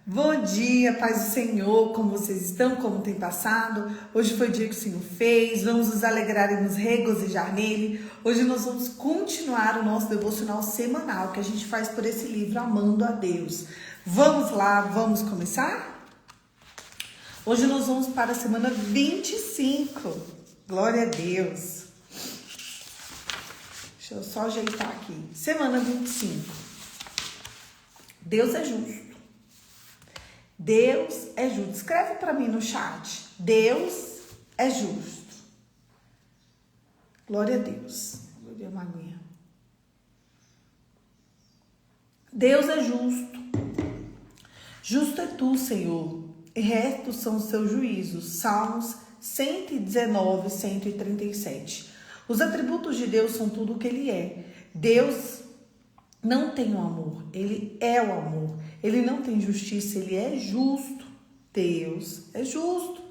Bom dia, paz do Senhor, como vocês estão, como tem passado? Hoje foi o dia que o Senhor fez, vamos nos alegrar e nos regozijar nele. Hoje nós vamos continuar o nosso devocional semanal que a gente faz por esse livro, Amando a Deus. Vamos lá, vamos começar? Hoje nós vamos para a semana 25, glória a Deus. Deixa eu só ajeitar aqui, semana 25. Deus é justo. Deus é justo. Escreve para mim no chat. Deus é justo. Glória a Deus. Glória a Maria. Deus é justo. Justo é tu, Senhor, e retos são os seus juízos. Salmos 119, 137. Os atributos de Deus são tudo o que Ele é. Deus não tem o amor, Ele é o amor. Ele não tem justiça, Ele é justo. Deus é justo.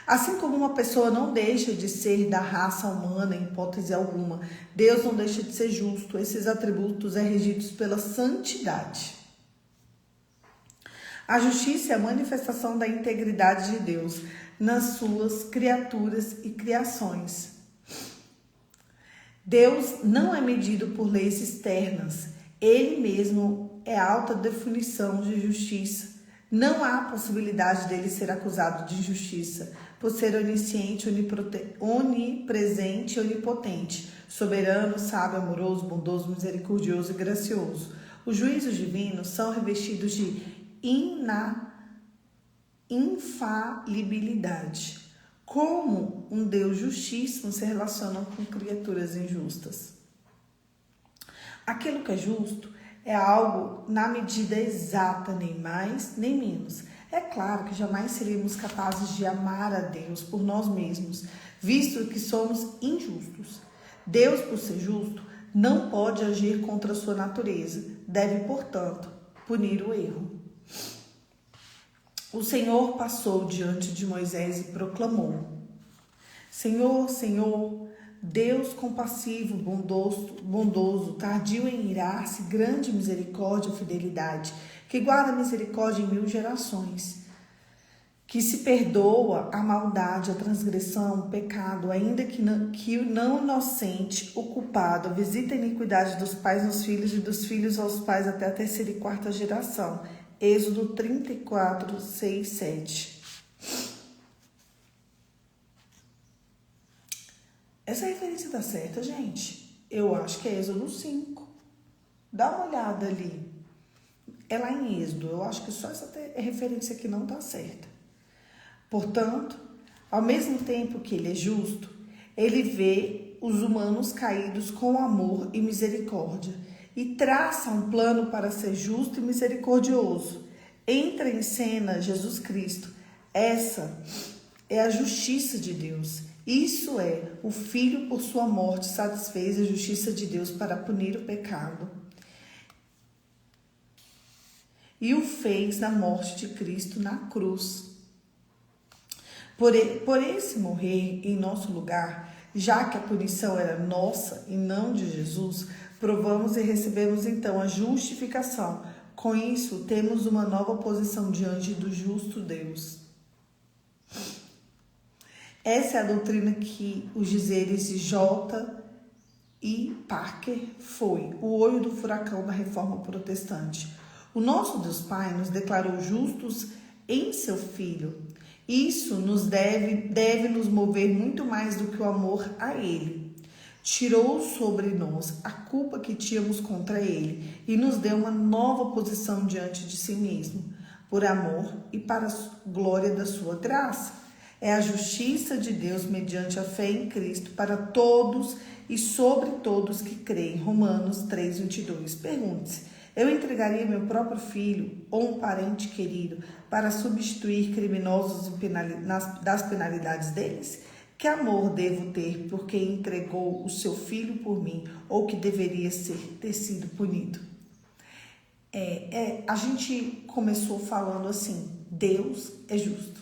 Assim como uma pessoa não deixa de ser da raça humana em hipótese alguma, Deus não deixa de ser justo. Esses atributos são regidos pela santidade. A justiça é a manifestação da integridade de Deus nas suas criaturas e criações. Deus não é medido por leis externas. Ele mesmo é a alta definição de justiça. Não há possibilidade dele ser acusado de injustiça, por ser onisciente, onipresente e onipotente, soberano, sábio, amoroso, bondoso, misericordioso e gracioso. Os juízos divinos são revestidos de infalibilidade. Como um Deus justíssimo se relaciona com criaturas injustas? Aquilo que é justo é algo na medida exata, nem mais nem menos. É claro que jamais seríamos capazes de amar a Deus por nós mesmos, visto que somos injustos. Deus, por ser justo, não pode agir contra a sua natureza. Deve, portanto, punir o erro. O Senhor passou diante de Moisés e proclamou: Senhor, Senhor, Deus compassivo, bondoso, tardio em irar-se, grande misericórdia e fidelidade, que guarda misericórdia em 1000 gerações, que se perdoa a maldade, a transgressão, o pecado, ainda que o não inocente, o culpado, visita a iniquidade dos pais nos filhos e dos filhos aos pais até a 3ª e 4ª geração. Êxodo 34, 6, 7. Essa referência tá certa, gente? Eu acho que é Êxodo 5. Dá uma olhada ali. É lá em Êxodo. Eu acho que só essa referência aqui não tá certa. Portanto, ao mesmo tempo que ele é justo, ele vê os humanos caídos com amor e misericórdia e traça um plano para ser justo e misericordioso. Entra em cena Jesus Cristo. Essa é a justiça de Deus. Isso é, o Filho por sua morte satisfez a justiça de Deus para punir o pecado. E o fez na morte de Cristo na cruz. Por esse morrer em nosso lugar, já que a punição era nossa e não de Jesus, provamos e recebemos então a justificação. Com isso, temos uma nova posição diante do justo Deus. Essa é a doutrina que os dizeres de J. E. Parker foi o olho do furacão da reforma protestante. O nosso Deus Pai nos declarou justos em seu Filho. Isso nos deve nos mover muito mais do que o amor a Ele. Tirou sobre nós a culpa que tínhamos contra Ele e nos deu uma nova posição diante de si mesmo, por amor e para a glória da sua graça. É a justiça de Deus mediante a fé em Cristo para todos e sobre todos que creem. Romanos 3:22. Pergunte-se: eu entregaria meu próprio filho ou um parente querido para substituir criminosos das penalidades deles? Que amor devo ter por quem entregou o seu filho por mim ou que deveria ter sido punido? A gente começou falando assim: Deus é justo.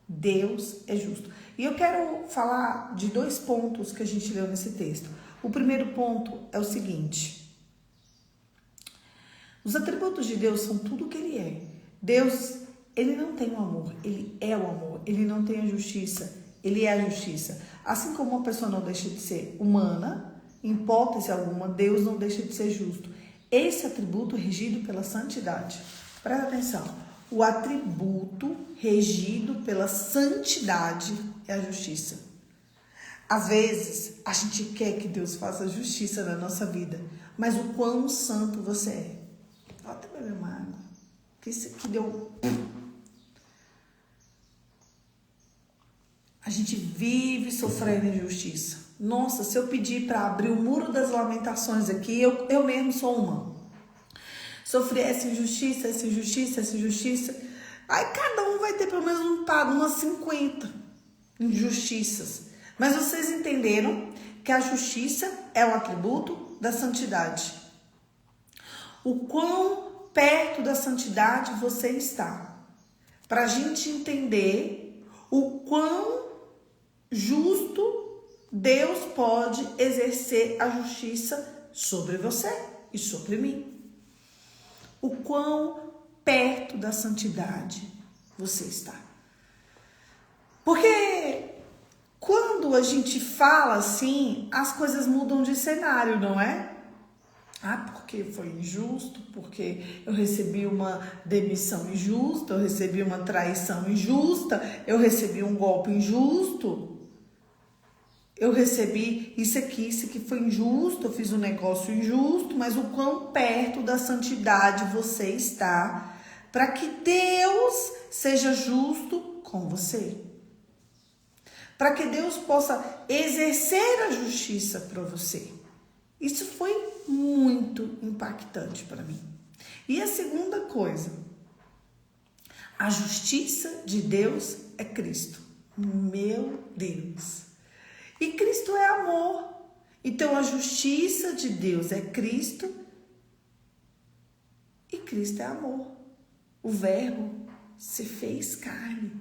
Deus é justo. E eu quero falar de 2 pontos que a gente leu nesse texto. O primeiro ponto é o seguinte: os atributos de Deus são tudo o que Ele é. Deus, ele não tem o amor, ele é o amor. Ele não tem a justiça, ele é a justiça. Assim como uma pessoa não deixa de ser humana, em hipótese alguma, Deus não deixa de ser justo. Esse atributo regido pela santidade. Presta atenção. O atributo regido pela santidade é a justiça. Às vezes, a gente quer que Deus faça justiça na nossa vida, mas o quão santo você é. Vou até beber uma água, que isso aqui deu... A gente vive sofrendo injustiça. Nossa, se eu pedir para abrir o muro das lamentações aqui, eu mesmo sou uma. Sofri essa injustiça, essa injustiça, essa injustiça. Aí cada um vai ter pelo menos umas 50 injustiças. Mas vocês entenderam que a justiça é um atributo da santidade. O quão perto da santidade você está. Para a gente entender o quão justo Deus pode exercer a justiça sobre você e sobre mim. O quão perto da santidade você está. Porque quando a gente fala assim, as coisas mudam de cenário, não é? Porque foi injusto, porque eu recebi uma demissão injusta, eu recebi uma traição injusta, eu recebi um golpe injusto. Eu recebi isso aqui foi injusto, eu fiz um negócio injusto, mas o quão perto da santidade você está para que Deus seja justo com você. Para que Deus possa exercer a justiça para você. Isso foi muito impactante para mim. E a segunda coisa, a justiça de Deus é Cristo. Meu Deus! E Cristo é amor. Então a justiça de Deus é Cristo e Cristo é amor. O Verbo se fez carne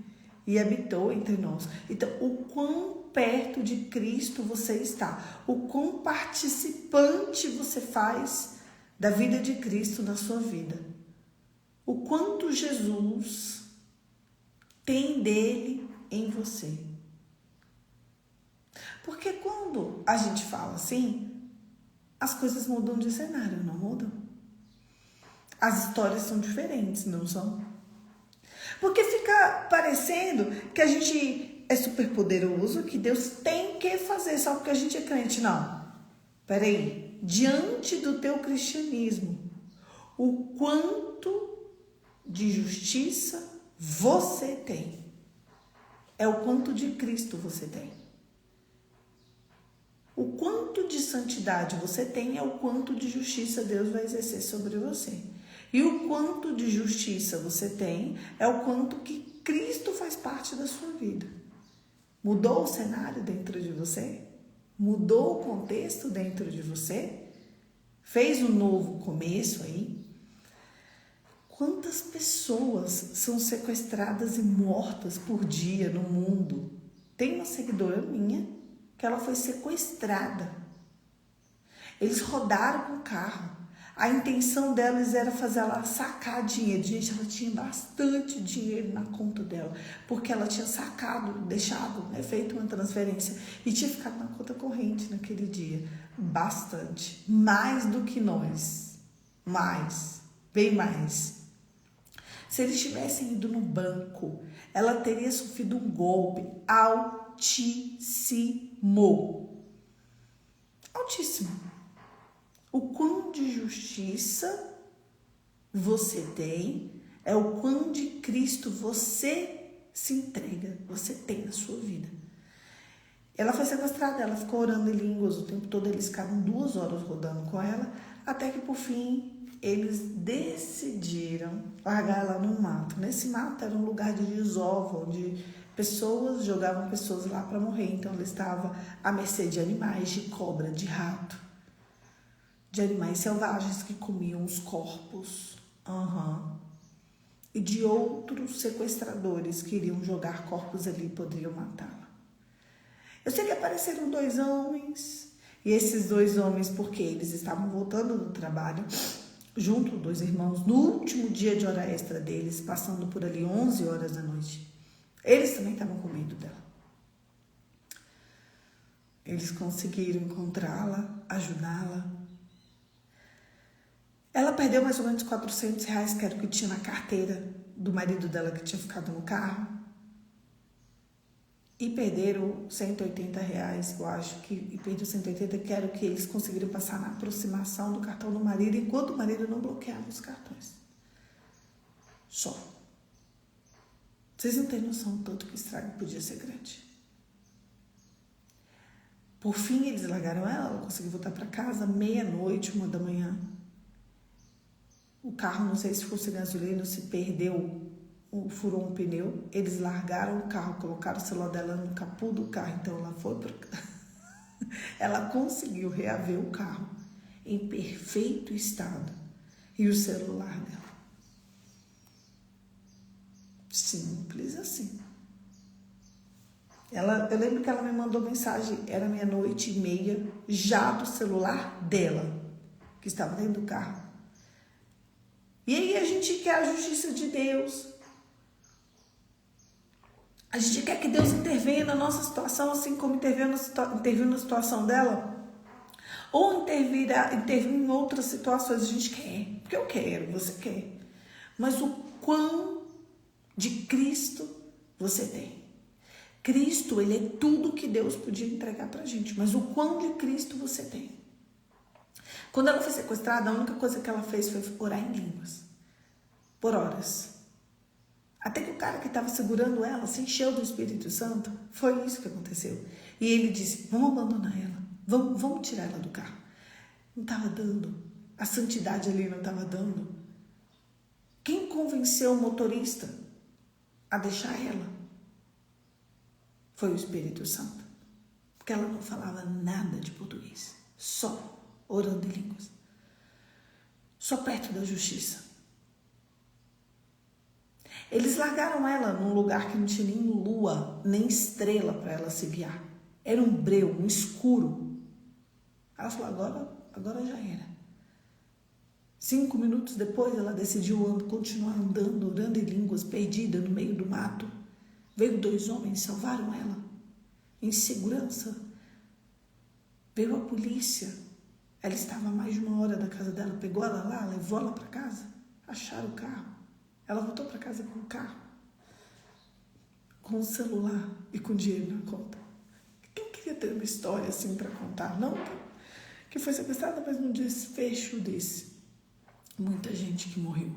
e habitou entre nós. Então o quão perto de Cristo você está, o quão participante você faz da vida de Cristo na sua vida. O quanto Jesus tem dele em você. Porque quando a gente fala assim, as coisas mudam de cenário, não mudam? As histórias são diferentes, não são? Porque fica parecendo que a gente é super poderoso, que Deus tem que fazer só porque a gente é crente. Não. Peraí. Diante do teu cristianismo, o quanto de justiça você tem é o quanto de Cristo você tem. O quanto de santidade você tem é o quanto de justiça Deus vai exercer sobre você. E o quanto de justiça você tem é o quanto que Cristo faz parte da sua vida. Mudou o cenário dentro de você? Mudou o contexto dentro de você? Fez um novo começo aí? Quantas pessoas são sequestradas e mortas por dia no mundo? Tem uma seguidora minha que ela foi sequestrada. Eles rodaram com o carro. A intenção delas era fazer ela sacar dinheiro. Gente, ela tinha bastante dinheiro na conta dela, porque ela tinha sacado, deixado, feito uma transferência e tinha ficado na conta corrente naquele dia. Bastante. Mais do que nós. Mais. Bem mais. Se eles tivessem ido no banco, ela teria sofrido um golpe altíssimo. Altíssimo. O quão de justiça você tem é o quão de Cristo você se entrega, você tem na sua vida. Ela foi sequestrada, ela ficou orando em línguas o tempo todo, eles ficaram 2 horas rodando com ela, até que por fim eles decidiram largar ela no mato. Nesse mato era um lugar de desova, onde pessoas jogavam pessoas lá para morrer. Então ela estava à mercê de animais, de cobra, de rato, de animais selvagens que comiam os corpos. E de outros sequestradores que iriam jogar corpos ali e poderiam matá-la. Eu sei que apareceram 2 homens. E esses 2 homens, porque eles estavam voltando do trabalho, junto, 2 irmãos, no último dia de hora extra deles, passando por ali 11 horas da noite. Eles também estavam com medo dela. Eles conseguiram encontrá-la, ajudá-la. Ela perdeu mais ou menos R$400, que era o que tinha na carteira do marido dela que tinha ficado no carro. E perderam R$180, eu acho que. E perdeu 180, que era o que eles conseguiram passar na aproximação do cartão do marido, enquanto o marido não bloqueava os cartões. Só. Vocês não têm noção do tanto que o estrago podia ser grande. Por fim, eles largaram ela conseguiu voltar para casa, meia-noite, 1 da manhã. O carro, não sei se fosse gasolina, se perdeu, furou um pneu. Eles largaram o carro, colocaram o celular dela no capô do carro. Então ela foi para ela conseguiu reaver o carro em perfeito estado e o celular dela. Simples assim. Eu lembro que ela me mandou mensagem, era 00:30, já do celular dela, que estava dentro do carro. E aí a gente quer a justiça de Deus. A gente quer que Deus intervenha na nossa situação, assim como interviu na situação dela. Ou intervir em outras situações. A gente quer, porque eu quero, você quer. Mas o quão de Cristo você tem? Cristo, ele é tudo que Deus podia entregar pra gente. Mas o quão de Cristo você tem? Quando ela foi sequestrada, a única coisa que ela fez foi orar em línguas. Por horas. Até que o cara que estava segurando ela se encheu do Espírito Santo. Foi isso que aconteceu. E ele disse, vamos abandonar ela. Vamos tirar ela do carro. Não estava dando. A santidade ali não estava dando. Quem convenceu o motorista a deixar ela? Foi o Espírito Santo. Porque ela não falava nada de português. Só orando em línguas. Só perto da justiça. Eles largaram ela num lugar que não tinha nem lua, nem estrela para ela se guiar. Era um breu, um escuro. Ela falou, agora já era. 5 minutos depois, ela decidiu continuar andando, orando em línguas, perdida no meio do mato. Veio 2 homens, salvaram ela. Em segurança. Veio a polícia. Ela estava a mais de 1 hora da casa dela. Pegou ela lá, levou ela para casa. Acharam o carro. Ela voltou para casa com o carro, com o celular e com dinheiro na conta. Quem queria ter uma história assim para contar? Não que foi sequestrada, mas num desfecho desse. Muita gente que morreu.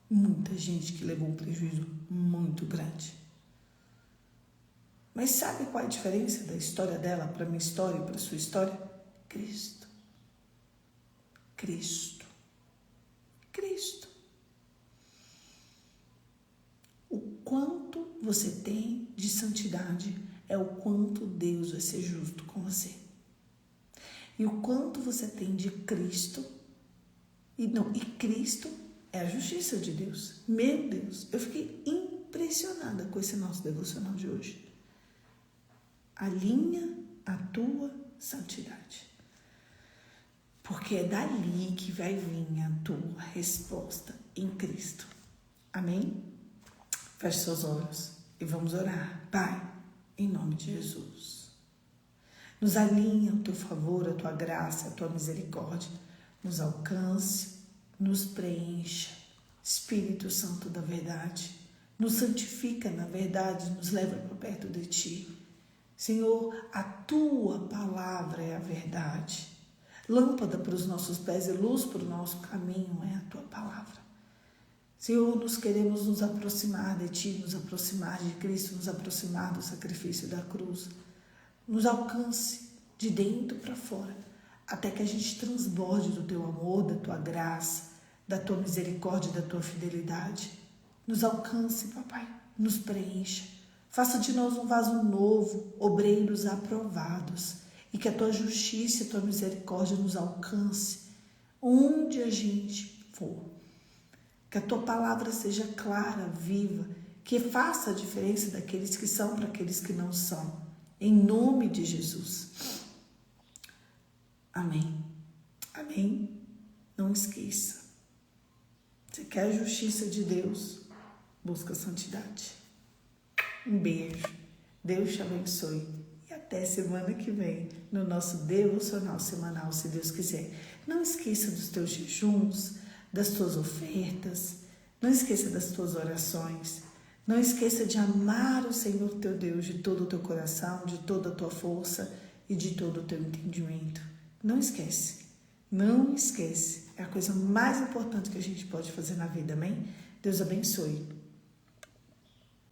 Muita gente que levou um prejuízo muito grande. Mas sabe qual é a diferença da história dela para a minha história e para a sua história? Cristo. Cristo. Cristo. O quanto você tem de santidade é o quanto Deus vai ser justo com você. E o quanto você tem de Cristo, e Cristo é a justiça de Deus. Meu Deus, eu fiquei impressionada com esse nosso devocional de hoje. Alinha a tua santidade. Porque é dali que vai vir a tua resposta em Cristo. Amém? Feche seus olhos e vamos orar. Pai, em nome de Jesus, nos alinha ao teu favor, a tua graça, a tua misericórdia. Nos alcance, nos preencha. Espírito Santo da verdade, nos santifica na verdade, nos leva para perto de ti. Senhor, a tua palavra é a verdade. Lâmpada para os nossos pés e luz para o nosso caminho é a tua palavra. Senhor, nós queremos nos aproximar de Ti, nos aproximar de Cristo, nos aproximar do sacrifício da cruz. Nos alcance de dentro para fora, até que a gente transborde do Teu amor, da Tua graça, da Tua misericórdia, da Tua fidelidade. Nos alcance, Papai, nos preencha. Faça de nós um vaso novo, obreiros aprovados, e que a Tua justiça e a Tua misericórdia nos alcance, onde a gente for. Que a tua palavra seja clara, viva, que faça a diferença daqueles que são para aqueles que não são. Em nome de Jesus. Amém. Amém Não esqueça. Você quer a justiça de Deus? Busca a santidade. Um beijo. Deus te abençoe. E até semana que vem, no nosso devocional semanal, se Deus quiser. Não esqueça dos teus jejuns, das tuas ofertas. Não esqueça das tuas orações. Não esqueça de amar o Senhor teu Deus de todo o teu coração, de toda a tua força e de todo o teu entendimento. Não esquece. Não esquece. É a coisa mais importante que a gente pode fazer na vida, amém? Deus abençoe.